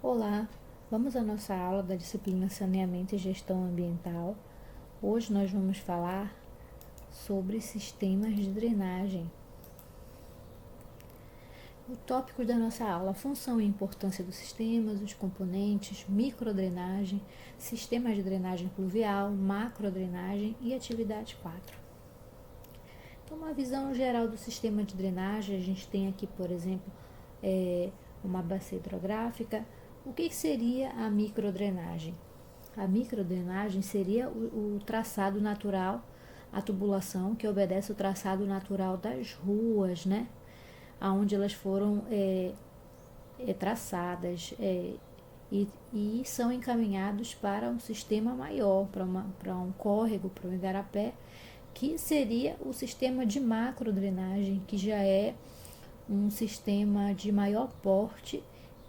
Olá, vamos à nossa aula da disciplina Saneamento e Gestão Ambiental. Hoje nós vamos falar sobre sistemas de drenagem. O tópico da nossa aula: função e importância dos sistemas, os componentes, microdrenagem, sistemas de drenagem pluvial, macrodrenagem e atividade 4. Então, uma visão geral do sistema de drenagem, a gente tem aqui, por exemplo, uma bacia hidrográfica. O que seria a microdrenagem? A microdrenagem seria o traçado natural, a tubulação que obedece o traçado natural das ruas, né? Onde elas foram traçadas e são encaminhados para um sistema maior, para um córrego, para um igarapé, que seria o sistema de macrodrenagem, que já é um sistema de maior porte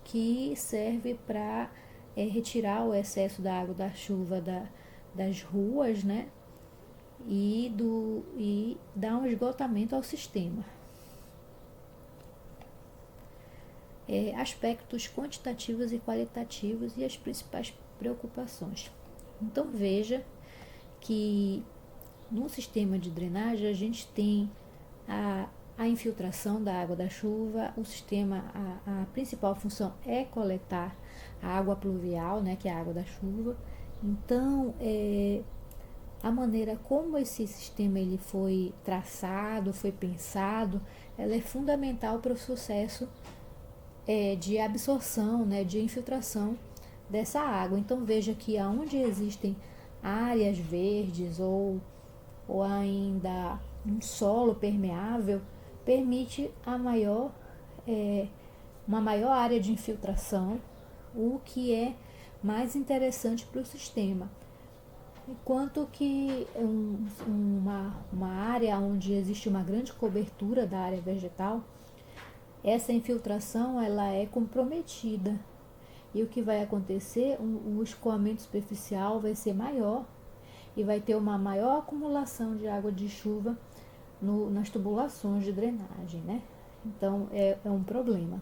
que serve para retirar o excesso da água da chuva das ruas, né? E dar um esgotamento ao sistema. Aspectos quantitativos e qualitativos e as principais preocupações. Então veja que no sistema de drenagem a gente tem a infiltração da água da chuva. O sistema, a principal função é coletar a água pluvial, né, que é a água da chuva. Então, a maneira como esse sistema ele foi traçado, foi pensado, ela é fundamental para o sucesso de absorção, né, de infiltração dessa água. Então, veja que aonde existem áreas verdes ou ainda um solo permeável, permite uma maior área de infiltração, o que é mais interessante para o sistema. Enquanto que uma área onde existe uma grande cobertura da área vegetal, essa infiltração ela é comprometida. E o que vai acontecer? O escoamento superficial vai ser maior e vai ter uma maior acumulação de água de chuva nas tubulações de drenagem, né? Então, é um problema.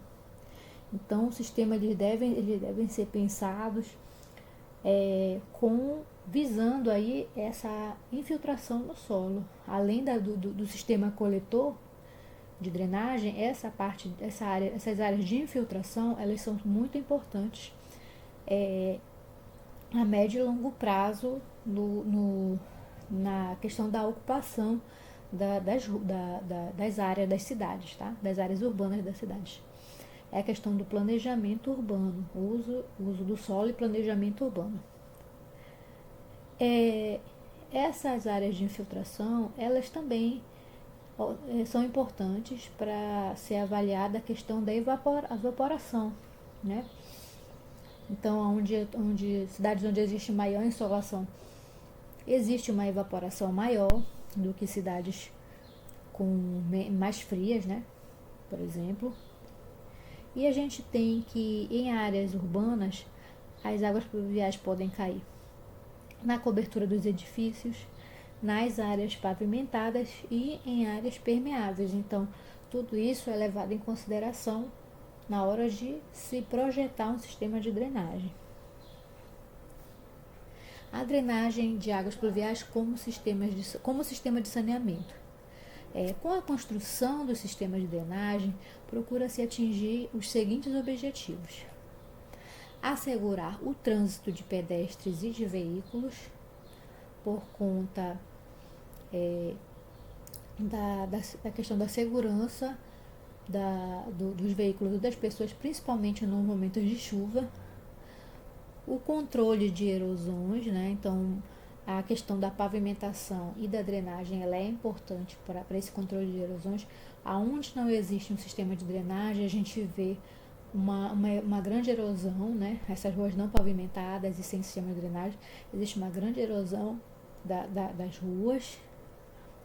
Então, os sistemas eles devem ser pensados visando aí essa infiltração no solo. Além do sistema coletor de drenagem, essas áreas de infiltração, elas são muito importantes a médio e longo prazo na questão da ocupação das áreas das cidades, tá? Das áreas urbanas das cidades. É a questão do planejamento urbano, uso do solo e planejamento urbano. Essas áreas de infiltração, elas também são importantes para ser avaliada a questão da evaporação, né? Então, cidades onde existe maior insolação, existe uma evaporação maior do que cidades mais frias, né? Por exemplo. E a gente tem que em áreas urbanas as águas pluviais podem cair na cobertura dos edifícios, nas áreas pavimentadas e em áreas permeáveis. Então, tudo isso é levado em consideração na hora de se projetar um sistema de drenagem. A drenagem de águas pluviais como sistema de saneamento. Com a construção dos sistemas de drenagem, procura-se atingir os seguintes objetivos: assegurar o trânsito de pedestres e de veículos por conta da questão da segurança dos veículos e das pessoas, principalmente nos momentos de chuva. O controle de erosões, né? Então, a questão da pavimentação e da drenagem ela é importante para esse controle de erosões. Aonde não existe um sistema de drenagem, a gente vê uma grande erosão, né? Essas ruas não pavimentadas e sem sistema de drenagem, existe uma grande erosão das ruas.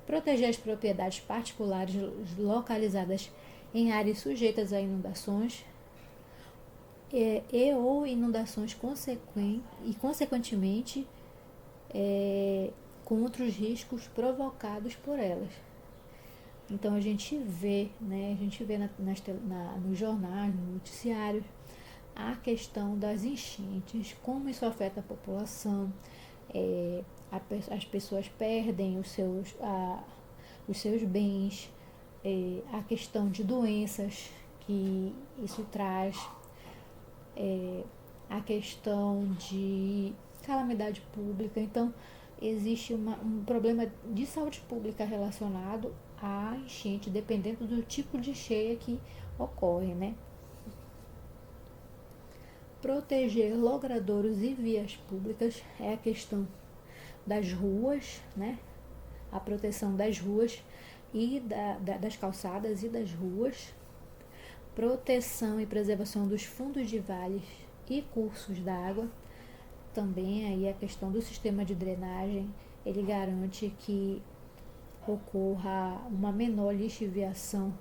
Proteger as propriedades particulares localizadas em áreas sujeitas a inundações ou inundações consequentemente contra os riscos provocados por elas. Então a gente vê nos jornais, no noticiário, a questão das enchentes, como isso afeta a população, as pessoas perdem os seus bens, a questão de doenças que isso traz, a questão de calamidade pública. Então, existe um problema de saúde pública relacionado à enchente, dependendo do tipo de cheia que ocorre, né? Proteger logradouros e vias públicas é a questão das ruas, né? A proteção das ruas e das calçadas e das ruas, proteção e preservação dos fundos de vales e cursos d'água. Também aí a questão do sistema de drenagem, ele garante que ocorra uma menor lixiviação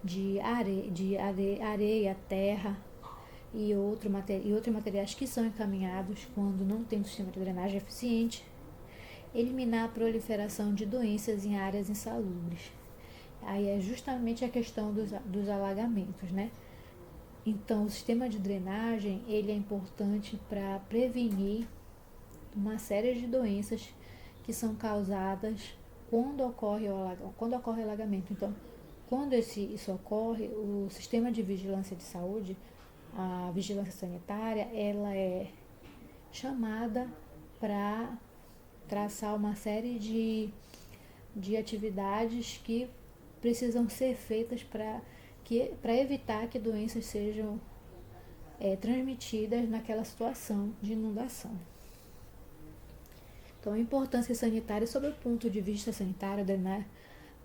de areia, terra e outros materiais que são encaminhados quando não tem um sistema de drenagem eficiente. Eliminar a proliferação de doenças em áreas insalubres. Aí é justamente a questão dos alagamentos, né? Então, o sistema de drenagem, ele é importante para prevenir uma série de doenças que são causadas quando ocorre o alagamento. Então, quando isso ocorre, o sistema de vigilância de saúde, a vigilância sanitária, ela é chamada para traçar uma série de atividades que precisam ser feitas para evitar que doenças sejam transmitidas naquela situação de inundação. Então, a importância sanitária, sob o ponto de vista sanitário,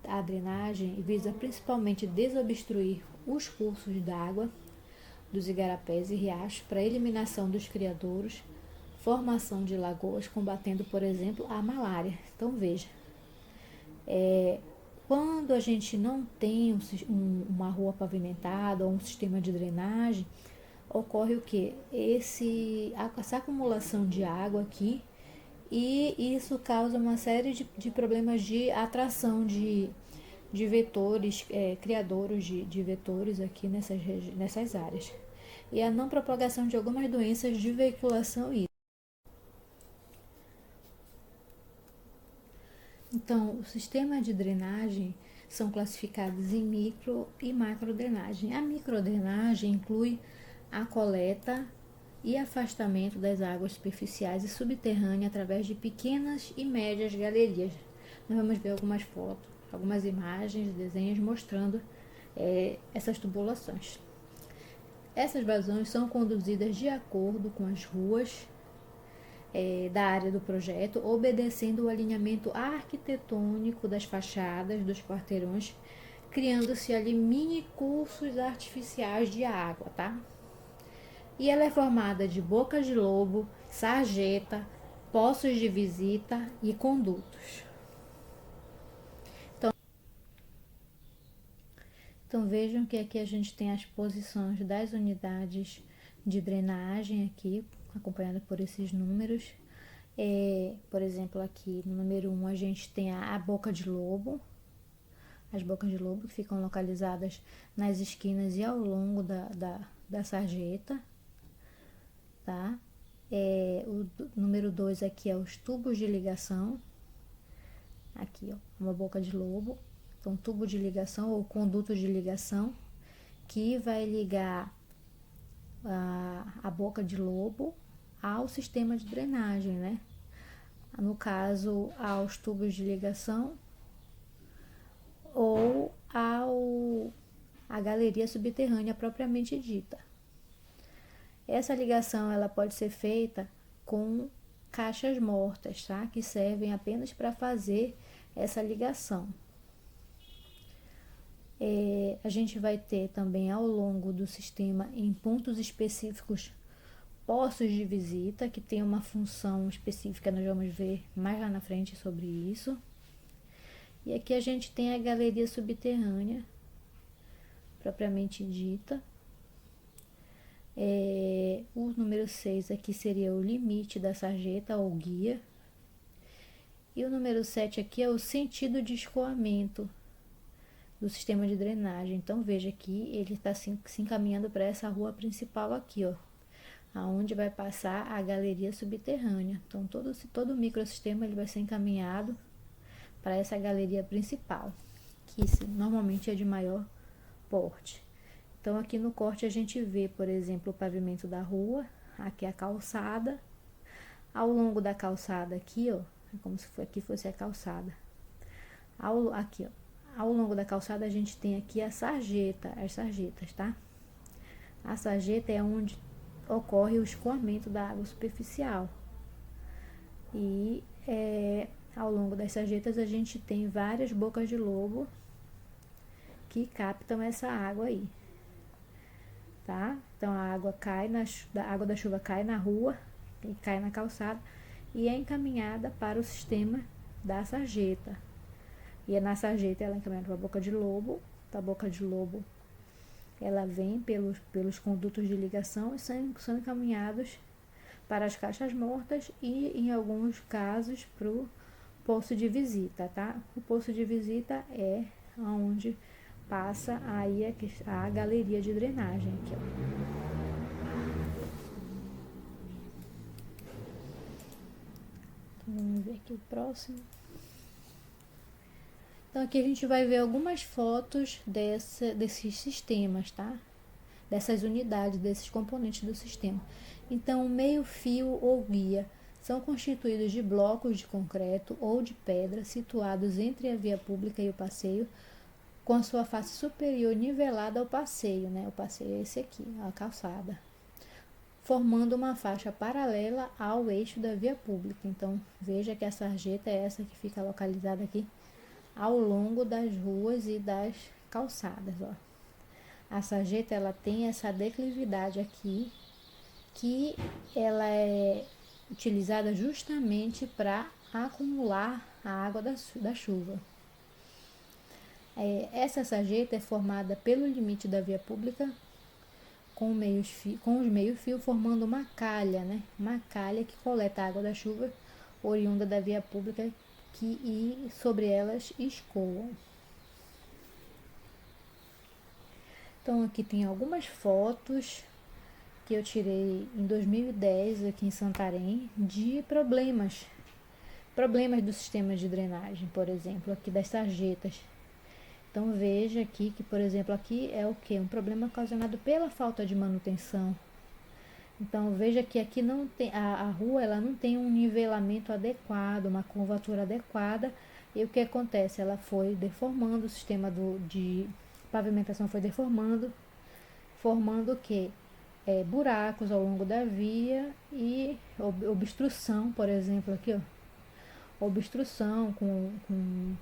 a drenagem visa principalmente desobstruir os cursos d'água dos igarapés e riachos para a eliminação dos criadouros, formação de lagoas, combatendo, por exemplo, a malária. Então, veja, quando a gente não tem uma rua pavimentada ou um sistema de drenagem, ocorre o que? Essa acumulação de água aqui, e isso causa uma série de problemas de atração de vetores, criadouros de vetores aqui nessas áreas. E a não propagação de algumas doenças de veiculação hídrica. Então, o sistema de drenagem são classificados em micro e macro drenagem. A microdrenagem inclui a coleta e afastamento das águas superficiais e subterrâneas através de pequenas e médias galerias. Nós vamos ver algumas fotos, algumas imagens, desenhos mostrando essas tubulações. Essas vazões são conduzidas de acordo com as ruas da área do projeto, obedecendo o alinhamento arquitetônico das fachadas dos quarteirões, criando-se ali mini cursos artificiais de água, tá? E ela é formada de bocas de lobo, sarjeta, poços de visita e condutos. Então vejam que aqui a gente tem as posições das unidades de drenagem aqui, acompanhada por esses números. Por exemplo, aqui no número 1 a gente tem a boca de lobo, as bocas de lobo que ficam localizadas nas esquinas e ao longo da sarjeta, tá? O número 2 aqui é os tubos de ligação, aqui ó, uma boca de lobo, então tubo de ligação ou conduto de ligação que vai ligar a boca de lobo ao sistema de drenagem, né? No caso, aos tubos de ligação ou à galeria subterrânea propriamente dita. Essa ligação ela pode ser feita com caixas mortas, tá? Que servem apenas para fazer essa ligação. A gente vai ter também ao longo do sistema, em pontos específicos, poços de visita, que tem uma função específica, nós vamos ver mais lá na frente sobre isso. E aqui a gente tem a galeria subterrânea, propriamente dita. O número 6 aqui seria o limite da sarjeta ou guia. E o número 7 aqui é o sentido de escoamento do sistema de drenagem. Então veja que ele está se encaminhando para essa rua principal aqui, ó, aonde vai passar a galeria subterrânea. Então todo o microsistema ele vai ser encaminhado para essa galeria principal, que normalmente é de maior porte. Então aqui no corte a gente vê, por exemplo, o pavimento da rua, aqui a calçada. Ao longo da calçada aqui, ó, é como se aqui fosse a calçada. Aqui, ó, ao longo da calçada a gente tem aqui as sarjetas, tá? A sarjeta é onde ocorre o escoamento da água superficial. E ao longo das sarjetas a gente tem várias bocas de lobo que captam essa água aí, tá? Então a água a água da chuva cai na rua e cai na calçada e é encaminhada para o sistema da sarjeta. E na sarjeta ela é encaminhada para a boca de lobo. A boca de lobo ela vem pelos condutos de ligação e são encaminhados para as caixas mortas e, em alguns casos, para o poço de visita, tá? O poço de visita é onde passa aí a galeria de drenagem aqui, ó. Então, vamos ver aqui o próximo. Então aqui a gente vai ver algumas fotos desses sistemas, tá? Dessas unidades, desses componentes do sistema. Então, o meio-fio ou guia são constituídos de blocos de concreto ou de pedra situados entre a via pública e o passeio, com a sua face superior nivelada ao passeio, né? O passeio é esse aqui, a calçada, formando uma faixa paralela ao eixo da via pública. Então, veja que a sarjeta é essa que fica localizada aqui ao longo das ruas e das calçadas, ó. A sarjeta ela tem essa declividade aqui, que ela é utilizada justamente para acumular a água da chuva. Essa sarjeta é formada pelo limite da via pública com os meios-fio formando uma calha, né? Uma calha que coleta a água da chuva oriunda da via pública e sobre elas escoam. Então aqui tem algumas fotos que eu tirei em 2010 aqui em Santarém de problemas do sistema de drenagem, por exemplo, aqui das sarjetas. Então veja aqui que, por exemplo, aqui é o que? Um problema ocasionado pela falta de manutenção. Então veja que aqui não tem, a rua ela não tem um nivelamento adequado, uma curvatura adequada, e o que acontece? Ela foi deformando, o sistema de pavimentação foi deformando, formando o que? Buracos ao longo da via e obstrução, por exemplo, aqui, ó, obstrução com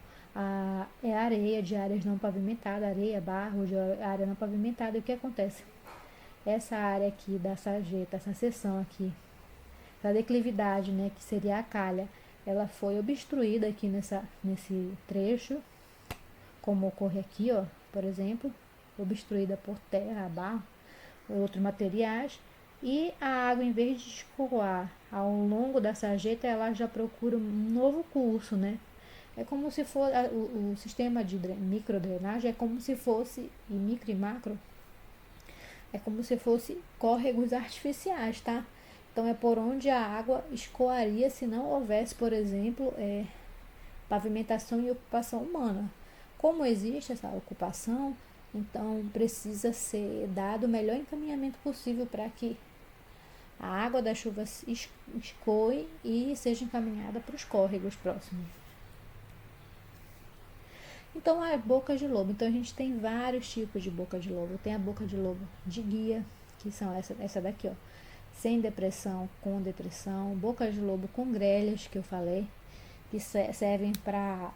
areia de áreas não pavimentadas, areia, barro de área não pavimentada. E o que acontece? Essa área aqui da sarjeta, essa seção aqui, essa declividade, né, que seria a calha, ela foi obstruída aqui nesse trecho, como ocorre aqui, ó, por exemplo, obstruída por terra, barro, outros materiais, e a água, em vez de escoar ao longo da sarjeta, ela já procura um novo curso, né? É como se fosse o sistema de microdrenagem, é como se fosse, e micro e macro, é como se fosse córregos artificiais, tá? Então é por onde a água escoaria se não houvesse, por exemplo, pavimentação e ocupação humana. Como existe essa ocupação, então precisa ser dado o melhor encaminhamento possível para que a água da chuva escoe e seja encaminhada para os córregos próximos. Então, a boca de lobo. Então, a gente tem vários tipos de boca de lobo. Tem a boca de lobo de guia, que são essa daqui, ó, sem depressão, com depressão. Boca de lobo com grelhas, que eu falei, que servem para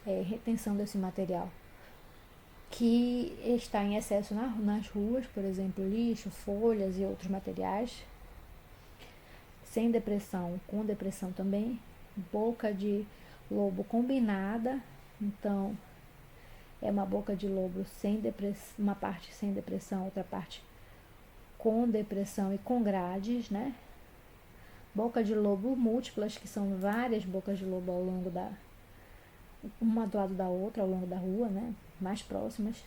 retenção desse material que está em excesso nas ruas, por exemplo, lixo, folhas e outros materiais. Sem depressão, com depressão também. Boca de lobo combinada. Então, é uma boca de lobo sem depressão, uma parte sem depressão, outra parte com depressão e com grades, né? Boca de lobo múltiplas, que são várias bocas de lobo ao longo uma do lado da outra ao longo da rua, né, mais próximas,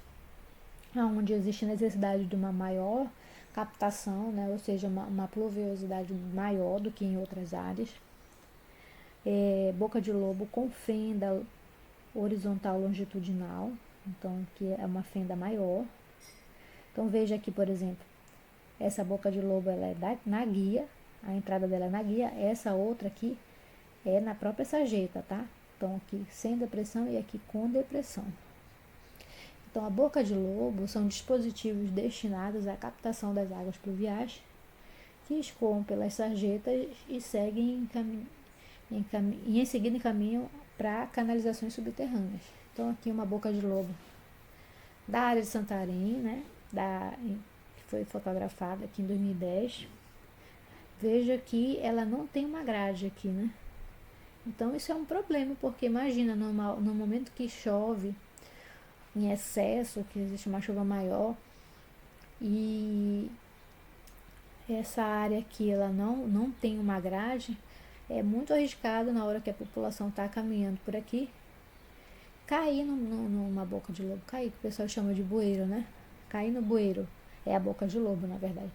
onde existe necessidade de uma maior captação, né, ou seja, uma pluviosidade maior do que em outras áreas. Boca de lobo com fenda horizontal longitudinal, então que é uma fenda maior. Então veja aqui, por exemplo, essa boca de lobo ela é na guia, a entrada dela é na guia, essa outra aqui é na própria sarjeta, tá? Então aqui sem depressão e aqui com depressão. Então a boca de lobo são dispositivos destinados à captação das águas pluviais que escoam pelas sarjetas e seguem em seguida encaminham para canalizações subterrâneas. Então aqui uma boca de lobo da área de Santarém, né? Que foi fotografada aqui em 2010. Veja que ela não tem uma grade aqui, né? Então isso é um problema, porque imagina no momento que chove em excesso, que existe uma chuva maior, e essa área aqui ela não tem uma grade, é muito arriscado na hora que a população está caminhando por aqui, cair numa boca de lobo, cair, que o pessoal chama de bueiro, né? Cair no bueiro, é a boca de lobo, na verdade.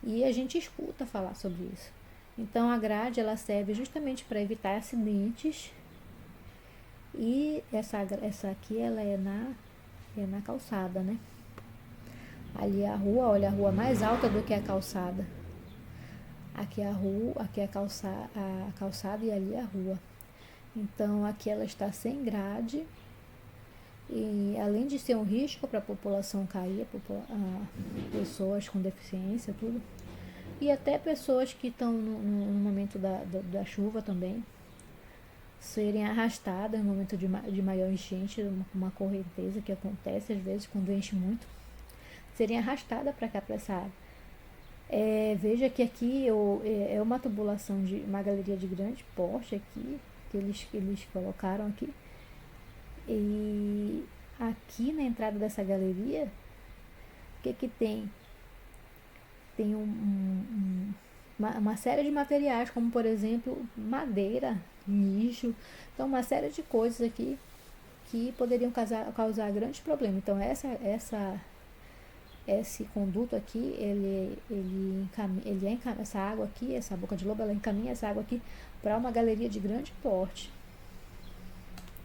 E a gente escuta falar sobre isso. Então a grade ela serve justamente para evitar acidentes. E essa aqui ela é na calçada, né? Ali a rua, olha a rua mais alta do que a calçada. Aqui a rua, aqui a calçada e ali a rua. Então aqui ela está sem grade. E além de ser um risco para a população cair, pessoas com deficiência, tudo. E até pessoas que estão no momento da chuva também, serem arrastadas no momento de maior enchente, uma correnteza que acontece às vezes quando enche muito, serem arrastadas para cá, para essa área. Veja que aqui é uma tubulação de uma galeria de grande porte aqui, que eles colocaram aqui. E aqui na entrada dessa galeria, o que tem? Tem uma série de materiais, como por exemplo madeira, lixo, então uma série de coisas aqui que poderiam causar grandes problemas. Então esse conduto aqui, essa água aqui, essa boca de lobo, ela encaminha essa água aqui para uma galeria de grande porte.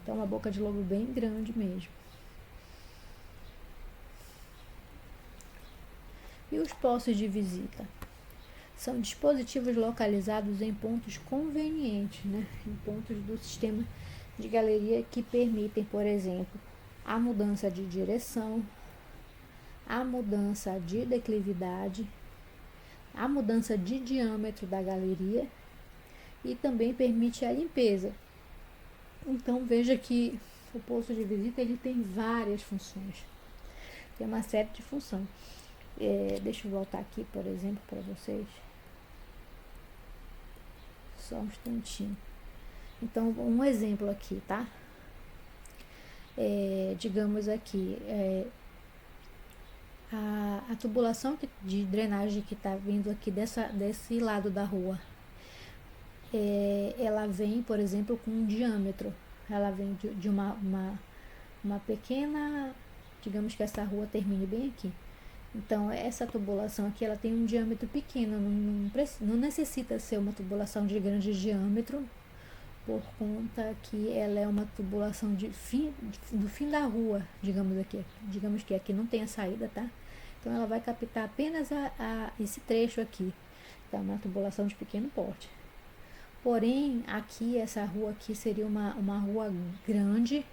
Então uma boca de lobo bem grande mesmo. E os postos de visita? São dispositivos localizados em pontos convenientes, né? Em pontos do sistema de galeria que permitem, por exemplo, a mudança de direção, a mudança de declividade, a mudança de diâmetro da galeria e também permite a limpeza. Então veja que o posto de visita ele tem várias funções, tem uma série de funções. Deixa eu voltar aqui, por exemplo, para vocês. Só um instantinho. Então, um exemplo aqui, tá? Digamos aqui, a tubulação de drenagem que está vindo aqui desse lado da rua, ela vem, por exemplo, com um diâmetro. Ela vem de uma pequena, digamos que essa rua termine bem aqui. Então essa tubulação aqui ela tem um diâmetro pequeno, não necessita ser uma tubulação de grande diâmetro, por conta que ela é uma tubulação do fim da rua, digamos que aqui não tem a saída, tá? Então ela vai captar apenas esse trecho aqui, então é uma tubulação de pequeno porte. Porém aqui, essa rua aqui seria uma rua grande,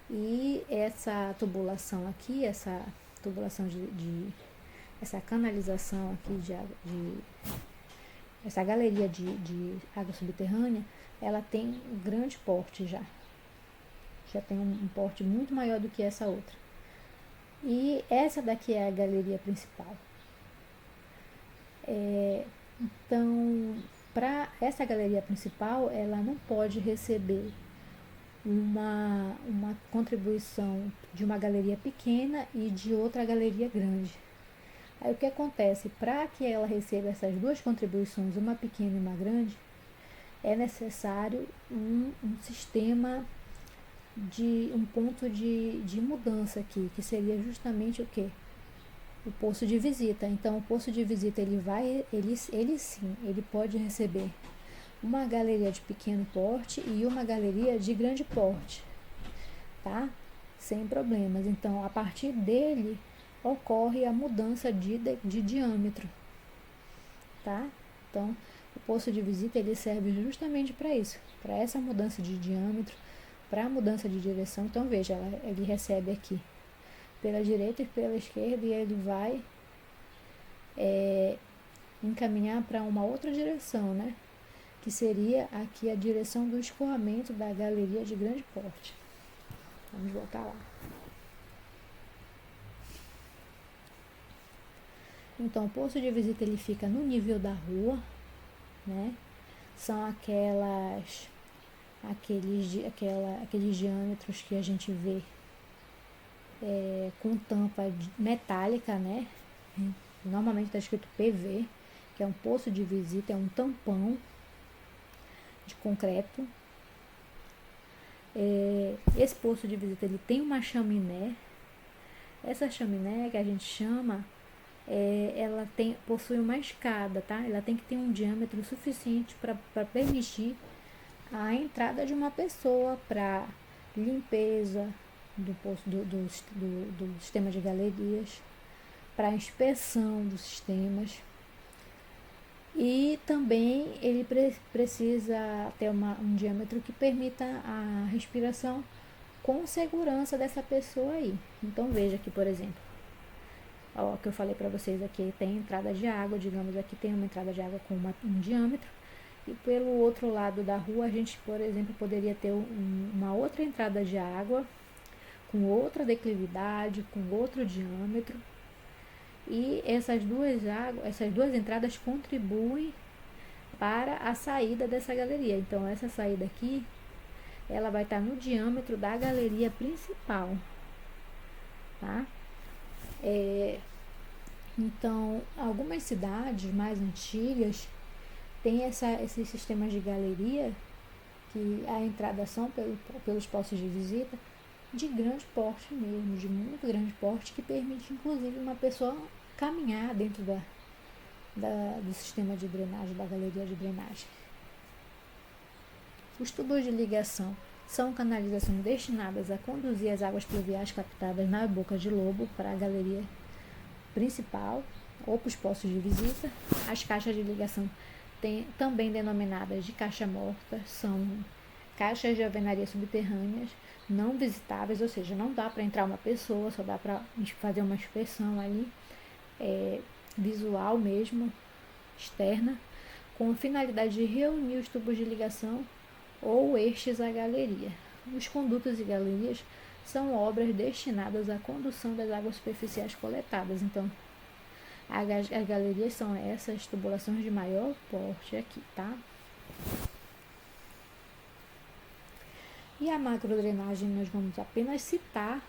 e essa tubulação aqui, essa tubulação essa canalização aqui essa galeria de água subterrânea, ela tem um grande porte já tem um porte muito maior do que essa outra. E essa daqui é a galeria principal. Então, para essa galeria principal, ela não pode receber uma contribuição de uma galeria pequena e de outra galeria grande. Aí o que acontece? Para que ela receba essas duas contribuições, uma pequena e uma grande, é necessário um sistema de um ponto de mudança aqui, que seria justamente o quê? O posto de visita. Então, o posto de visita, ele sim, ele pode receber uma galeria de pequeno porte e uma galeria de grande porte, tá? Sem problemas. Então, a partir dele, ocorre a mudança de diâmetro, tá? Então, o posto de visita, ele serve justamente para isso, para essa mudança de diâmetro, para a mudança de direção. Então, veja, ele recebe aqui pela direita e pela esquerda e ele vai encaminhar para uma outra direção, né? Que seria aqui a direção do escoamento da galeria de grande porte. Vamos voltar lá. Então, o posto de visita ele fica no nível da rua, né? São aqueles diâmetros que a gente vê com tampa metálica, né? Normalmente está escrito PV, que é um posto de visita, é um tampão de concreto. Esse posto de visita ele tem uma chaminé. Essa chaminé que a gente chama, ela possui uma escada, tá? Ela tem que ter um diâmetro suficiente para permitir a entrada de uma pessoa para limpeza do posto do sistema de galerias, para inspeção dos sistemas. E também ele precisa ter um diâmetro que permita a respiração com segurança dessa pessoa aí. Então veja aqui, por exemplo, ó, que eu falei para vocês aqui, tem entrada de água, digamos, aqui tem uma entrada de água com um diâmetro, e pelo outro lado da rua a gente, por exemplo, poderia ter uma outra entrada de água com outra declividade, com outro diâmetro. E essas duas entradas contribuem para a saída dessa galeria. Então, essa saída aqui, ela vai estar no diâmetro da galeria principal, tá? Então, algumas cidades mais antigas têm esses sistemas de galeria, que a entrada são pelos postos de visita, de grande porte mesmo, de muito grande porte, que permite, inclusive, uma pessoa caminhar dentro do sistema de drenagem, da galeria de drenagem. Os tubos de ligação são canalizações destinadas a conduzir as águas pluviais captadas na boca de lobo para a galeria principal ou para os postos de visita. As caixas de ligação, também denominadas de caixa morta, são caixas de alvenaria subterrâneas não visitáveis, ou seja, não dá para entrar uma pessoa, só dá para fazer uma inspeção ali, visual mesmo, externa, com a finalidade de reunir os tubos de ligação ou estes à galeria. Os condutos e galerias são obras destinadas à condução das águas superficiais coletadas. Então, as galerias são essas tubulações de maior porte aqui, tá? E a macrodrenagem nós vamos apenas citar,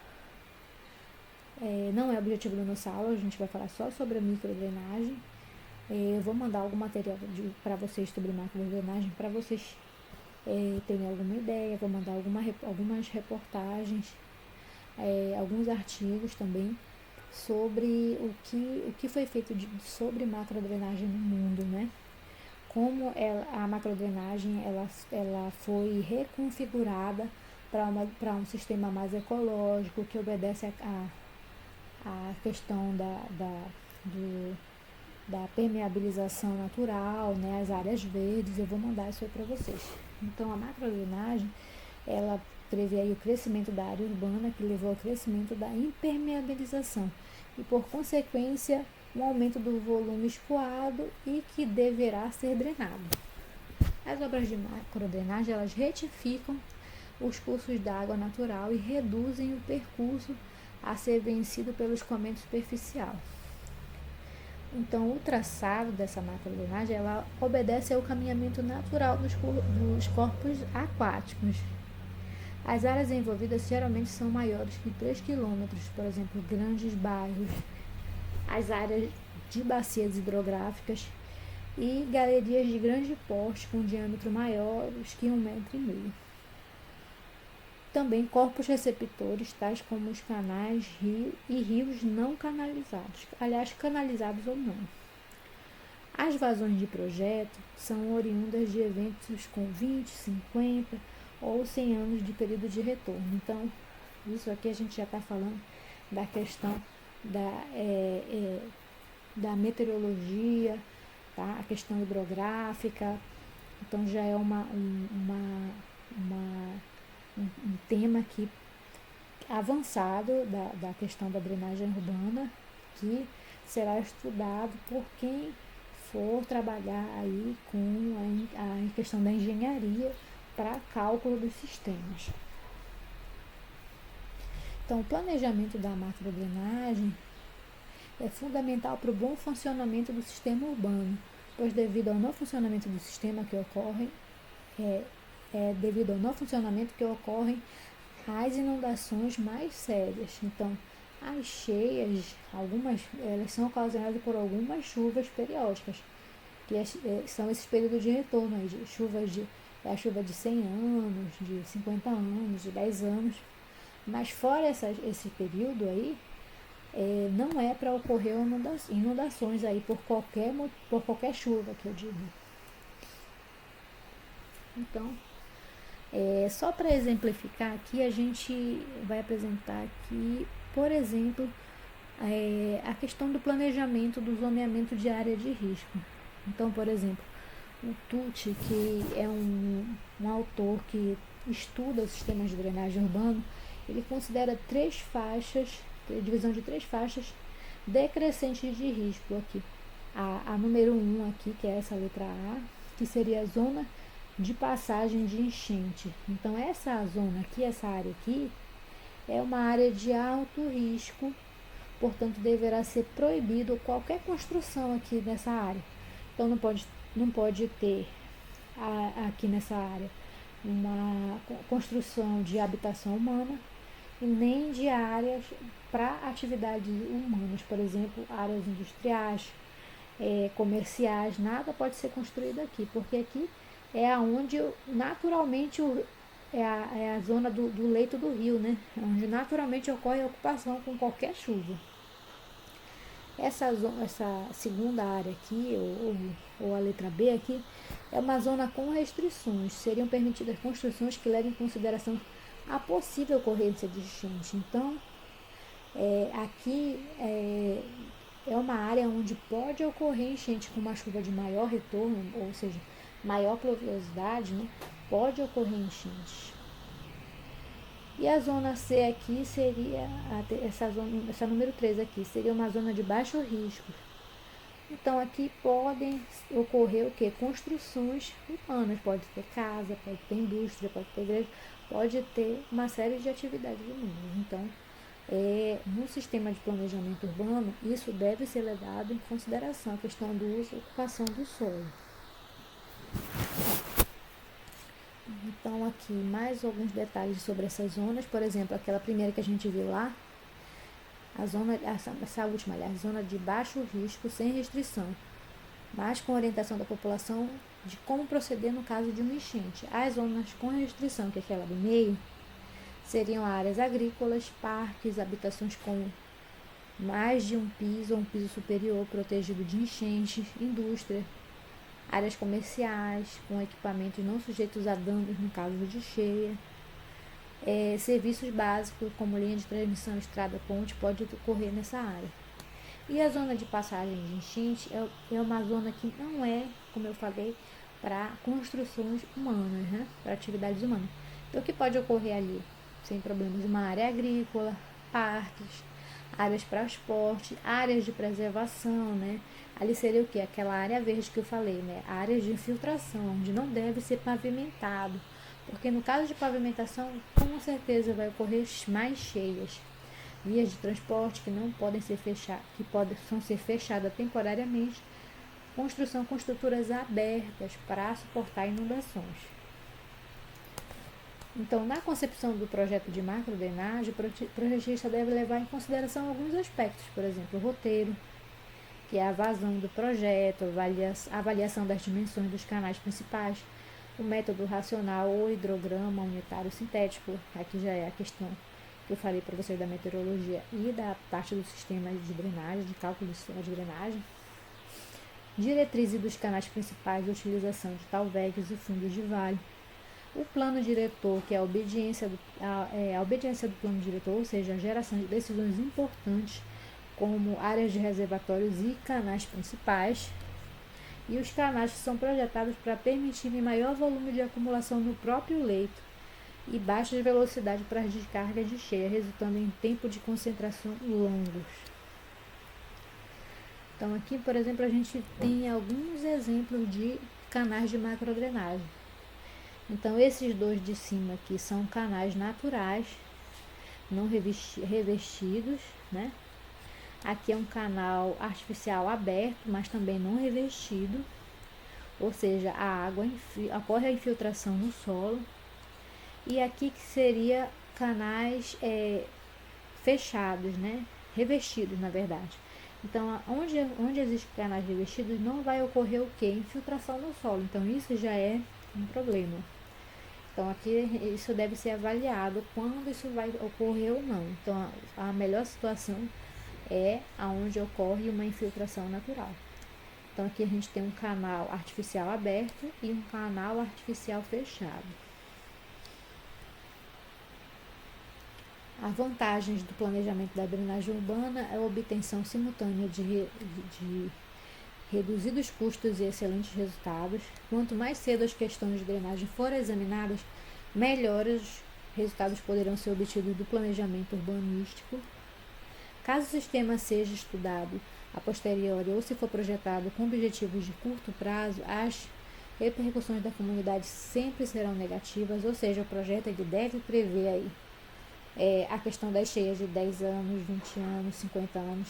não é objetivo da nossa aula, a gente vai falar só sobre a microdrenagem. Eu vou mandar algum material para vocês sobre macrodrenagem, para vocês terem alguma ideia. Vou mandar algumas reportagens, alguns artigos também sobre o que foi feito sobre macrodrenagem no mundo, né? Como a macrodrenagem ela foi reconfigurada para um sistema mais ecológico, que obedece a questão da permeabilização natural, né, as áreas verdes. Eu vou mandar isso aí para vocês. Então, a macrodrenagem, ela prevê aí o crescimento da área urbana, que levou ao crescimento da impermeabilização e, por consequência, um aumento do volume escoado e que deverá ser drenado. As obras de macrodrenagem, elas retificam os cursos d'água natural e reduzem o percurso a ser vencido pelo escoamento superficial. Então, o traçado dessa macrodrenagem, ela obedece ao caminhamento natural dos corpos aquáticos. As áreas envolvidas geralmente são maiores que 3 km, por exemplo, grandes bairros, as áreas de bacias hidrográficas e galerias de grande porte com diâmetro maiores que 1,5 m. Também corpos receptores, tais como os canais e rios não canalizados, aliás, canalizados ou não. As vazões de projeto são oriundas de eventos com 20, 50 ou 100 anos de período de retorno. Então, isso aqui a gente já está falando da questão da meteorologia, tá? A questão hidrográfica. Então, já é um tema aqui avançado da questão da drenagem urbana, que será estudado por quem for trabalhar aí com a questão da engenharia para cálculo dos sistemas. Então, o planejamento da macrodrenagem é fundamental para o bom funcionamento do sistema urbano, pois devido ao não funcionamento do sistema que ocorre, as inundações mais sérias. Então, as cheias, elas são ocasionadas por algumas chuvas periódicas, que são esses períodos de retorno aí, de chuvas a chuva de 100 anos, de 50 anos, de 10 anos. Mas fora esse período aí, não é para ocorrer inundações aí por qualquer chuva, que eu digo. Então, só para exemplificar aqui, a gente vai apresentar aqui, por exemplo, a questão do planejamento do zoneamento de área de risco. Então, por exemplo, o Tucci, que é um autor que estuda os sistemas de drenagem urbano, ele considera divisão de 3 faixas decrescentes de risco aqui. A número 1 aqui, que é essa letra A, que seria a zona de passagem de enchente. Então, essa zona aqui, essa área aqui, é uma área de alto risco, portanto, deverá ser proibido qualquer construção aqui nessa área. Então, não pode ter aqui nessa área uma construção de habitação humana e nem de áreas para atividades humanas, por exemplo, áreas industriais, comerciais, nada pode ser construído aqui, porque aqui é onde naturalmente é a zona do leito do rio, né? Onde naturalmente ocorre a ocupação com qualquer chuva. Essa segunda área aqui, ou a letra B aqui, é uma zona com restrições. Seriam permitidas construções que levem em consideração a possível ocorrência de enchente. Então, aqui é uma área onde pode ocorrer enchente com uma chuva de maior retorno, ou seja, maior pluviosidade, né? Pode ocorrer enchentes. E a zona C aqui seria, essa número 3 aqui, seria uma zona de baixo risco. Então, aqui podem ocorrer o quê? Construções humanas. Pode ter casa, pode ter indústria, pode ter igreja, pode ter uma série de atividades humanas. Então, no sistema de planejamento urbano, isso deve ser levado em consideração, a questão do uso e ocupação do solo. Então, aqui mais alguns detalhes sobre essas zonas. Por exemplo, aquela primeira que a gente viu lá, essa última, aliás, zona de baixo risco sem restrição, mas com orientação da população de como proceder no caso de uma enchente. As zonas com restrição, que é aquela do meio, seriam áreas agrícolas, parques, habitações com mais de um piso ou um piso superior protegido de enchentes, indústria, áreas comerciais com equipamentos não sujeitos a danos no caso de cheia, serviços básicos como linha de transmissão, estrada, ponte, pode ocorrer nessa área. E a zona de passagem de enchente é uma zona que não é, como eu falei, para construções humanas, né? Para atividades humanas. Então, o que pode ocorrer ali, sem problemas? Uma área agrícola, parques, áreas para esporte, áreas de preservação, né? Ali seria o que? Aquela área verde que eu falei, né? Áreas de infiltração, onde não deve ser pavimentado, porque no caso de pavimentação, com certeza vai ocorrer mais cheias. Vias de transporte que não podem ser fechadas, que podem ser fechadas temporariamente, construção com estruturas abertas para suportar inundações. Então, na concepção do projeto de macrodrenagem, o projetista deve levar em consideração alguns aspectos, por exemplo, o roteiro, que é a vazão do projeto, a avaliação das dimensões dos canais principais, o método racional ou hidrograma unitário sintético. Aqui já é a questão que eu falei para vocês da meteorologia e da parte do sistema de drenagem, de cálculo do sistema de drenagem. Diretrizes dos canais principais de utilização de talvegs e fundos de vale. O plano diretor, que é a obediência do plano diretor, ou seja, a geração de decisões importantes, como áreas de reservatórios e canais principais. E os canais que são projetados para permitirem maior volume de acumulação no próprio leito e baixa velocidade para as descargas de cheia, resultando em tempo de concentração longos. Então aqui, por exemplo, a gente tem alguns exemplos de canais de macrodrenagem. Então esses dois de cima aqui são canais naturais, não revestidos, né? Aqui é um canal artificial aberto, mas também não revestido, ou seja, a água ocorre a infiltração no solo. E aqui que seria canais fechados, né? Revestidos, na verdade. Então, onde existem canais revestidos, não vai ocorrer o quê? Infiltração no solo. Então, isso já é um problema. Então, aqui isso deve ser avaliado quando isso vai ocorrer ou não. Então, a melhor situação é aonde ocorre uma infiltração natural. Então, aqui a gente tem um canal artificial aberto e um canal artificial fechado. As vantagens do planejamento da drenagem urbana é a obtenção simultânea de reduzidos custos e excelentes resultados. Quanto mais cedo as questões de drenagem forem examinadas, melhores resultados poderão ser obtidos do planejamento urbanístico. Caso o sistema seja estudado a posteriori ou se for projetado com objetivos de curto prazo, as repercussões da comunidade sempre serão negativas, ou seja, o projeto ele deve prever aí a questão das cheias de 10 anos, 20 anos, 50 anos,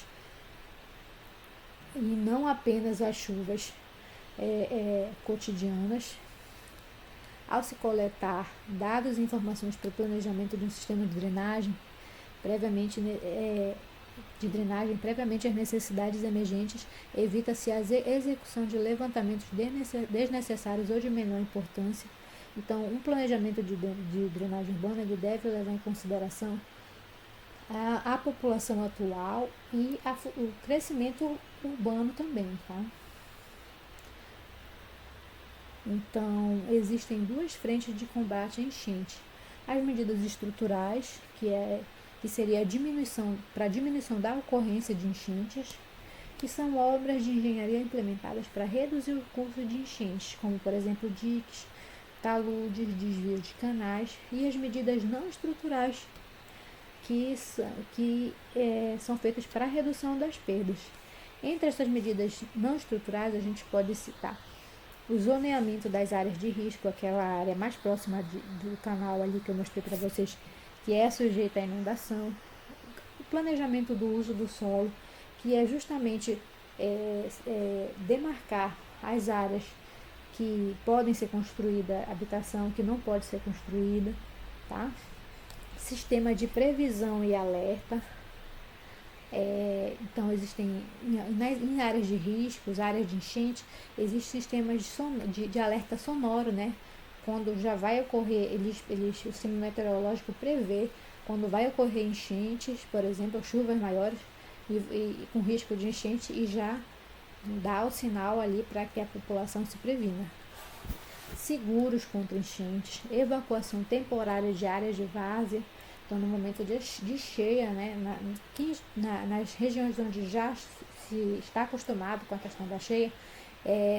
e não apenas as chuvas cotidianas. Ao se coletar dados e informações para o planejamento de um sistema de drenagem, previamente às necessidades emergentes, evita-se a execução de levantamentos desnecessários ou de menor importância. Então, um planejamento de drenagem urbana ele deve levar em consideração a população atual e o crescimento urbano também, tá? Então, existem duas frentes de combate à enchente. As medidas estruturais, que seria a diminuição da ocorrência de enchentes, que são obras de engenharia implementadas para reduzir o curso de enchentes, como, por exemplo, diques, taludes, desvio de canais, e as medidas não estruturais, que são feitas para a redução das perdas. Entre essas medidas não estruturais, a gente pode citar o zoneamento das áreas de risco, aquela área mais próxima do canal ali que eu mostrei para vocês, que é sujeita à inundação, o planejamento do uso do solo, que é justamente demarcar as áreas que podem ser construída, habitação que não pode ser construída, tá? Sistema de previsão e alerta. Então, existem em áreas de riscos, áreas de enchente, existem sistemas de alerta sonoro, né? Quando já vai ocorrer, o sistema meteorológico prevê quando vai ocorrer enchentes, por exemplo, chuvas maiores e com risco de enchente, e já dá o sinal ali para que a população se previna. Seguros contra enchentes, evacuação temporária de áreas de várzea. Então, no momento de cheia, né, nas regiões onde já se está acostumado com a questão da cheia,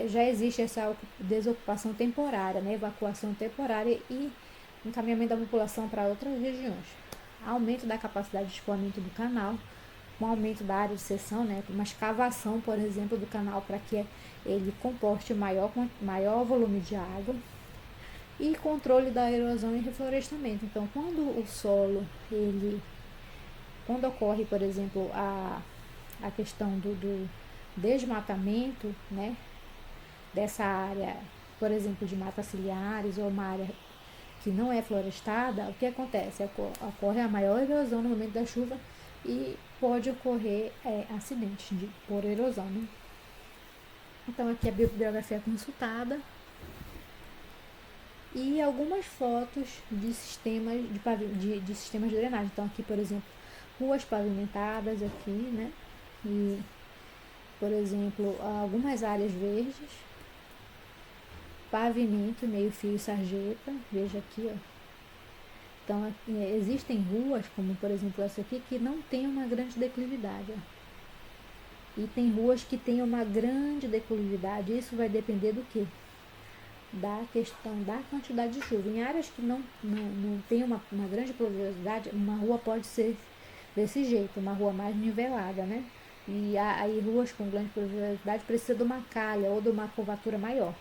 já existe essa desocupação temporária, né, evacuação temporária e encaminhamento da população para outras regiões. Aumento da capacidade de escoamento do canal, um aumento da área de seção, né, uma escavação, por exemplo, do canal para que ele comporte maior volume de água, e controle da erosão e reflorestamento. Então, quando o solo, quando ocorre, por exemplo, a questão do desmatamento, né, dessa área, por exemplo, de matas ciliares ou uma área que não é florestada, o que acontece? Ocorre a maior erosão no momento da chuva e pode ocorrer acidentes por erosão, né? Então, aqui a bibliografia consultada. e algumas fotos de sistemas de sistemas de drenagem. Então aqui, por exemplo, ruas pavimentadas aqui, né? E, por exemplo, algumas áreas verdes, pavimento, meio-fio e sarjeta. Veja aqui, ó. Então, existem ruas, como por exemplo essa aqui, que não tem uma grande declividade, ó. E tem ruas que tem uma grande declividade. Isso vai depender do quê? Da questão da quantidade de chuva. Em áreas que não tem uma grande pluviosidade, uma rua pode ser desse jeito, uma rua mais nivelada, né? E aí ruas com grande pluviosidade precisa de uma calha ou de uma curvatura maior.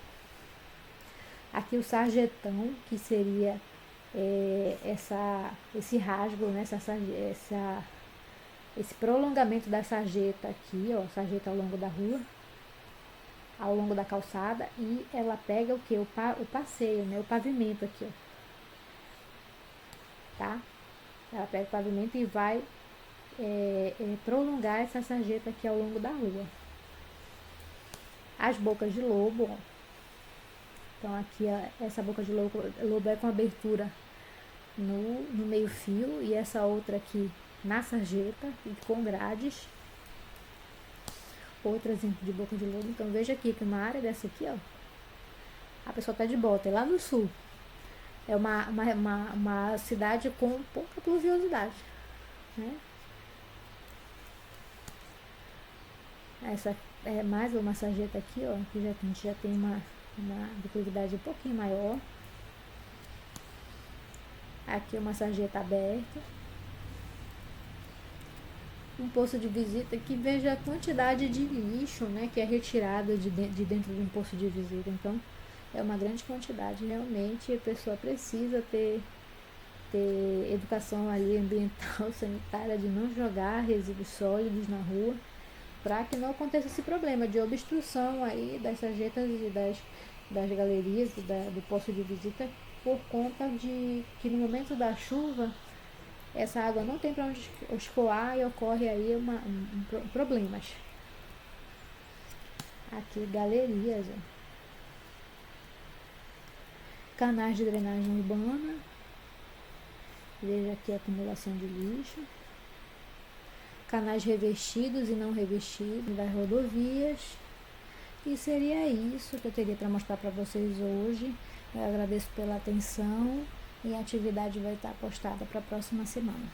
Aqui o sarjetão, que seria esse rasgo, né? Esse prolongamento da sarjeta aqui, ó, sarjeta ao longo da rua, ao longo da calçada, e ela pega o que? O passeio, né? O pavimento aqui, ó. Tá? Ela pega o pavimento e vai prolongar essa sarjeta aqui ao longo da rua. As bocas de lobo, ó. Então aqui, ó, essa boca de lobo é com abertura no meio fio, e essa outra aqui na sarjeta e com grades. Outro exemplo de boca de lobo. Então veja aqui que uma área dessa aqui, ó, a pessoa tá de bota, é lá no sul. É uma cidade com pouca pluviosidade, né? Essa é mais uma sarjeta aqui, ó, que a gente já tem uma declividade um pouquinho maior. Aqui uma sarjeta aberta. Um posto de visita que veja a quantidade de lixo, né, que é retirada de dentro de um posto de visita. Então, é uma grande quantidade. Realmente, a pessoa precisa ter educação ali ambiental, sanitária, de não jogar resíduos sólidos na rua, para que não aconteça esse problema de obstrução aí das sarjetas e das galerias e do posto de visita, por conta de que no momento da chuva essa água não tem para onde escoar e ocorre aí problemas. Aqui galerias, ó. Canais de drenagem urbana. Veja aqui a acumulação de lixo. Canais revestidos e não revestidos das rodovias. E seria isso que eu teria para mostrar para vocês hoje. Eu agradeço pela atenção e a atividade vai estar postada para a próxima semana.